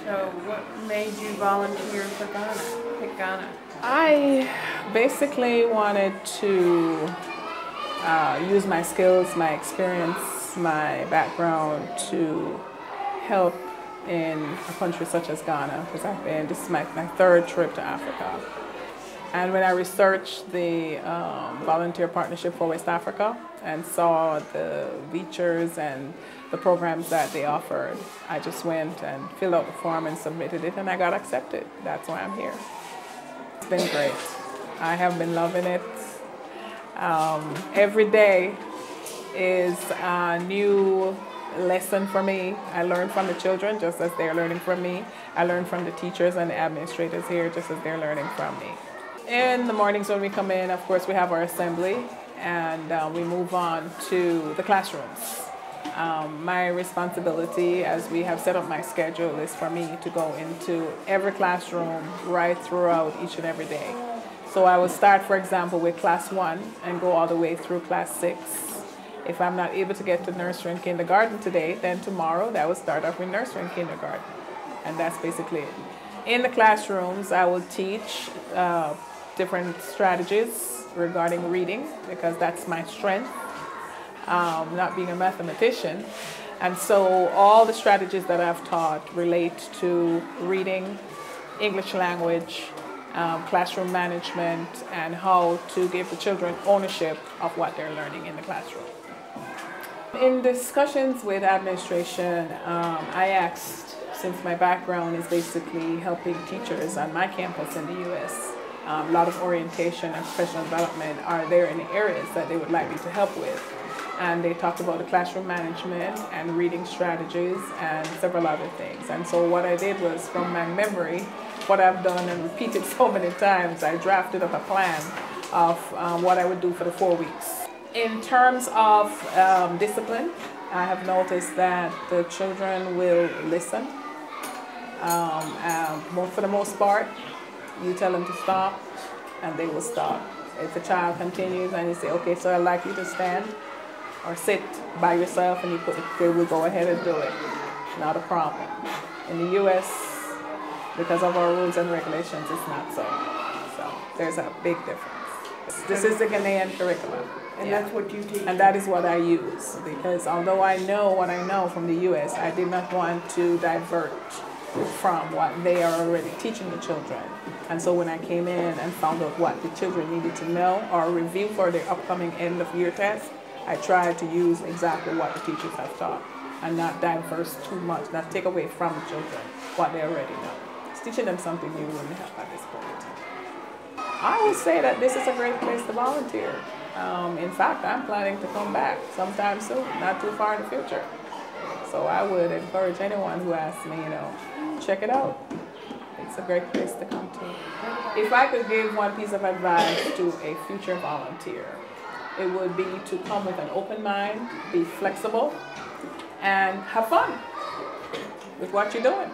So what made you volunteer for Ghana? Pick Ghana? I basically wanted to use my skills, my experience, my background to help in a country such as Ghana, because this is my third trip to Africa. And when I researched the Volunteer Partnership for West Africa and saw the features and the programs that they offered, I just went and filled out the form and submitted it, and I got accepted. That's why I'm here. It's been great. I have been loving it. Every day is a new lesson for me. I learn from the children just as they're learning from me. I learn from the teachers and the administrators here just as they're learning from me. In the mornings when we come in, of course, we have our assembly, and we move on to the classrooms. My responsibility, as we have set up my schedule, is for me to go into every classroom right throughout each and every day. So I will start, for example, with class 1 and go all the way through class 6. If I'm not able to get to nursery and kindergarten today, then tomorrow that will start off with nursery and kindergarten. And that's basically it. In the classrooms, I will teach different strategies regarding reading, because that's my strength, not being a mathematician. And so all the strategies that I've taught relate to reading, English language, classroom management, and how to give the children ownership of what they're learning in the classroom. In discussions with administration, I asked, since my background is basically helping teachers on my campus in the US, a lot of orientation and professional development are there in the areas that they would like me to help with. And they talked about the classroom management and reading strategies and several other things. And so what I did was, from my memory, what I've done and repeated so many times, I drafted up a plan of what I would do for the 4 weeks. In terms of discipline, I have noticed that the children will listen. For the most part, you tell them to stop, and they will stop. If the child continues and you say, okay, so I'd like you to stand or sit by yourself, and they will go ahead and do it. Not a problem. In the US, because of our rules and regulations, it's not so. So there's a big difference. This is the Ghanaian curriculum. And that's what you teach? And that is what I use, because although I know what I know from the US, I did not want to divert from what they are already teaching the children. And so when I came in and found out what the children needed to know or review for their upcoming end of year test, I tried to use exactly what the teachers have taught and not diverse too much, not take away from the children what they already know. It's teaching them something new wouldn't help at this point. I would say that this is a great place to volunteer. In fact, I'm planning to come back sometime soon, not too far in the future. So I would encourage anyone who asks me, check it out. It's a great place to come to. If I could give one piece of advice to a future volunteer, it would be to come with an open mind, be flexible, and have fun with what you're doing.